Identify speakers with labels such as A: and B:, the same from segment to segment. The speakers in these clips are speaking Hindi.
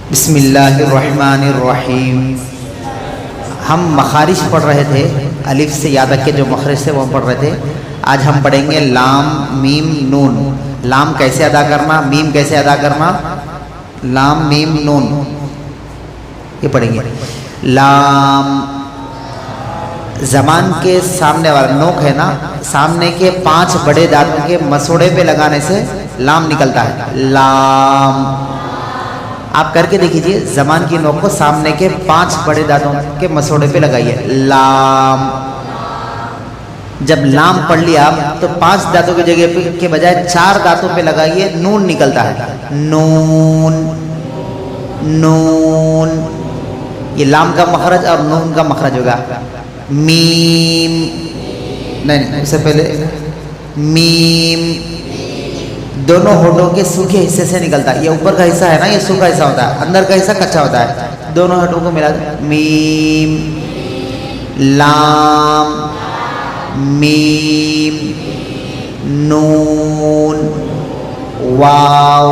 A: बिस्मिल्लाहिर्रहमानिर्रहीम। हम मखारिज पढ़ रहे थे, अलिफ से याद रख के जो मखरज से वो हम पढ़ रहे थे। आज हम पढ़ेंगे लाम मीम नून। लाम कैसे अदा करना, मीम कैसे अदा करना। लाम मीम नून ये पढ़ेंगे। लाम ज़बान के सामने वाला नोक है ना, सामने के 5 बड़े दांतों के मसोड़े पे लगाने से लाम निकलता है। लाम आप करके देखिए, ज़बान की नोक को सामने के 5 बड़े दांतों के मसोड़े पे लगाइए। लाम जब लाम पढ़ लिया आप तो 5 दांतों की जगह पे के बजाय 4 दांतों पे लगाइए, नून निकलता है। नून नून ये लाम का मखरज और नून का मखरज होगा। मीम नहीं, उससे पहले मीम दोनों होठों के सूखे हिस्से से निकलता है। ये ऊपर का हिस्सा है ना, ये सूखा हिस्सा होता है, अंदर का हिस्सा कच्चा होता है। दोनों होठों को मिला मीम लाम मीम नून वाव।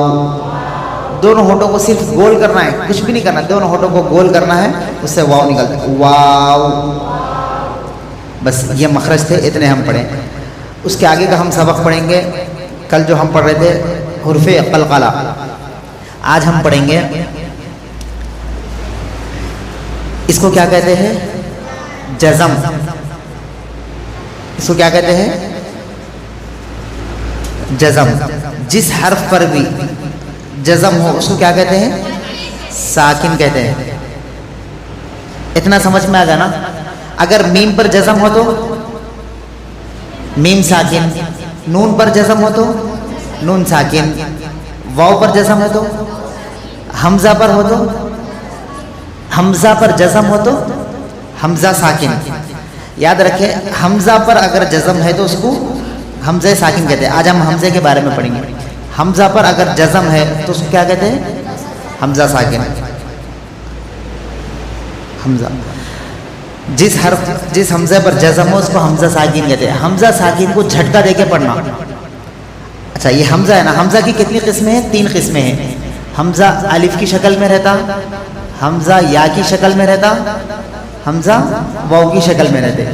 A: दोनों होठों को सिर्फ गोल करना है, कुछ भी नहीं करना, दोनों होठों को गोल करना है, उससे वाव निकलता है। वाव बस ये मखरज थे, इतने हम पढ़े। उसके आगे का हम सबक पढ़ेंगे। कल जो हम पढ़ रहे थे हुर्फ़े क़लक़ला, आज हम पढ़ेंगे इसको क्या कहते हैं, जज़म। इसको क्या कहते हैं, जज़म। जिस हर्फ पर भी जज़म हो उसको क्या कहते हैं, साकिन कहते हैं। इतना समझ में आ गया ना। अगर मीम पर जज़म हो तो मीम साकिन, नून पर जज़म हो तो नून साकिन, वाव पर जज़म हो तो, हमज़ा पर हो तो, हमज़ा पर जज़म हो तो हमज़ा साकिन। याद रखें, हमज़ा पर अगर जज़म है तो उसको हमज़ा साकिन कहते हैं। आज हम हमज़े के बारे में पढ़ेंगे। हमज़ा पर अगर जज़म है तो उसको क्या कहते हैं, हमज़ा साकिन। हमज़ा जिस हमज़े पर जज़म हो उसको हमज़ा साकिन कहते हैं। हमज़ा साकिन को झटका देके पढ़ना। अच्छा, ये हमज़ा है ना, हमज़ा की कितनी किस्में हैं, 3 किस्में हैं। हमज़ा अलिफ की शक्ल में रहता, हमज़ा या की शक्ल में रहता, हमज़ा वाव की शक्ल में रहते।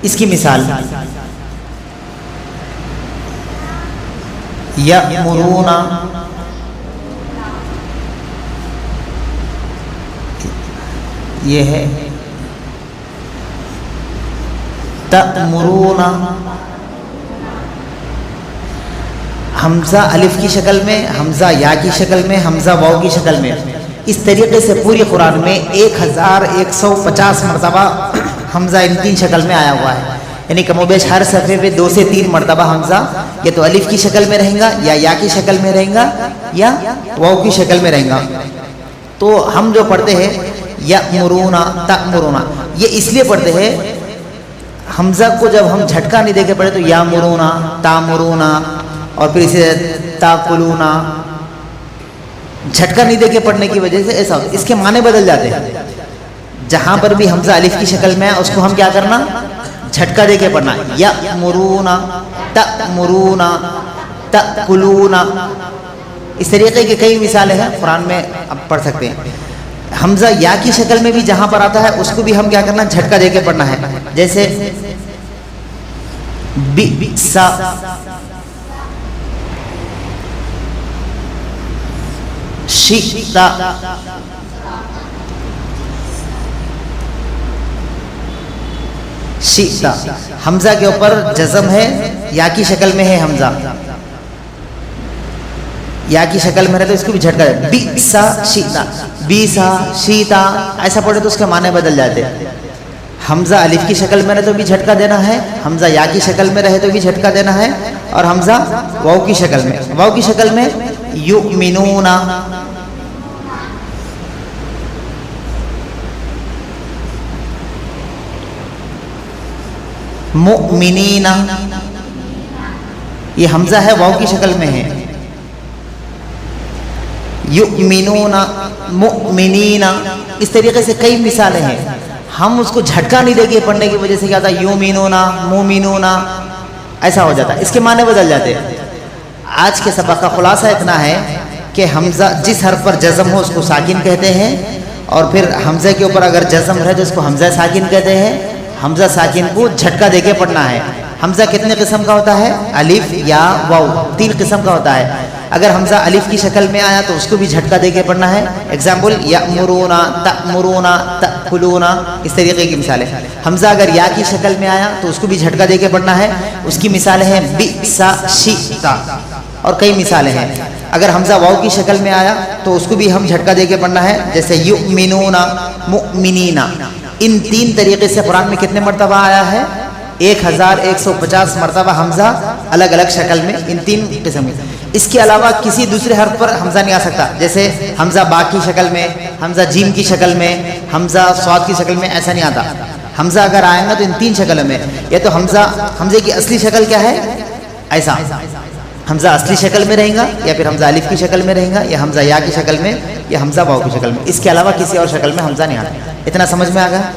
A: इसकी मिसाल यअमुरूना, ये है तअमुरूना। हमज़ा अलिफ की शक्ल में, हमज़ा या की शक्ल में, हमज़ा वाव की शक्ल में। इस तरीके से पूरी कुरान में 1150 मरतबा हमज़ा इन 3 शक्ल में आया हुआ है। यानी कमोबेश हर सफ़े पे 2 से 3 मरतबा हमज़ा या तो अलिफ की शक्ल में रहेगा, या की शक्ल में रहेगा, या वाव की शक्ल में रहेगा। तो हम जो पढ़ते हैं यअमुरूना तअमुरूना, ये इसलिए पढ़ते हैं, हमज़ा को जब हम झटका नहीं देके पढ़े तो यामुरूना तामुरूना, और फिर इसे ताकुलूना, झटका नहीं देके पढ़ने की वजह से ऐसा इसके माने बदल जाते हैं। जहाँ पर भी हमज़ा अलिफ की शक्ल में है उसको हम क्या करना, झटका देके पढ़ना। यअमुरूना तअमुरूना ताकुलूना। इस तरीके की कई मिसालें हैं कुरान में, आप पढ़ सकते हैं। हमज़ा या की शक्ल में भी जहाँ पर आता है उसको भी हम क्या करना, झटका देके पढ़ना है। जैसे बिसा, शिता, शिता। हमज़ा के ऊपर जज़म है, या की शक्ल में है हमज़ा, या की शक्ल में रहता है, इसको भी झटका दे। बिसा शीता, बीसा शीता, ऐसा पढ़े तो उसके माने बदल जाते हैं। हमज़ा अलिफ की शक्ल में रहे तो भी झटका देना है, हमज़ा या की शक्ल में रहे तो भी झटका देना है, और हमज़ा वाव की शक्ल में, वाव की शक्ल में युमिनूना, मुमिनीना। ये हमज़ा है, वाव की शक्ल में है। युमिनूना मुमिनीना। इस तरीके से कई मिसालें हैं। हम उसको झटका नहीं देंगे पढ़ने की वजह से क्या होता है, युमिनूना मुमिनूना ऐसा हो जाता है, इसके माने बदल जाते हैं। आज के सबक का खुलासा इतना है कि हमजा जिस हर्फ पर जज़म हो उसको साकिन कहते हैं, और फिर हमजे के ऊपर अगर जज़म रहे तो उसको हमजा साकिन कहते हैं। हमजा साकिन को झटका देके पढ़ना है। हमजा कितने किस्म का होता है? अलिफ या वाव, 3 किस्म का होता है। अगर हमजा अलिफ की शक्ल में आया तो उसको भी झटका देके पढ़ना है। एग्जाम्पल यअमुरूना, तअमुरूना, तअकुलूना, इस तरीके की मिसाल है। हमजा अगर या की शक्ल में आया तो उसको भी झटका देके पढ़ना है। उसकी मिसालें हैं बिसा, शिता और कई मिसालें हैं। अगर हमजा वाव की शक्ल में आया तो उसको भी हम झटका देके पढ़ना है, जैसे युमिनूना, मुमिनीना। इन 3 तरीके से कुरान में कितने मरतबा आया है? 1150 मरतबा हमजा अलग अलग शक्ल में, इन 3 किस्म में। इसके अलावा किसी दूसरे हर्फ पर हमजा नहीं आ सकता, जैसे हमजा बा की शक्ल में, हमजा जीम की शक्ल में, हमजा स्वाद की शक्ल में, ऐसा नहीं आता। हमजा अगर आएगा तो इन 3 शक्लों में, या तो हमजे की असली शक्ल क्या है, ऐसा हमजा असली शक्ल में रहेगा, या फिर हमजा अलिफ की शक्ल में रहेगा, या हमजा या की शक्ल में, या हमजा वाव की शक्ल में। इसके अलावा किसी और शक्ल में हमजा नहीं आता। इतना समझ में आ गया?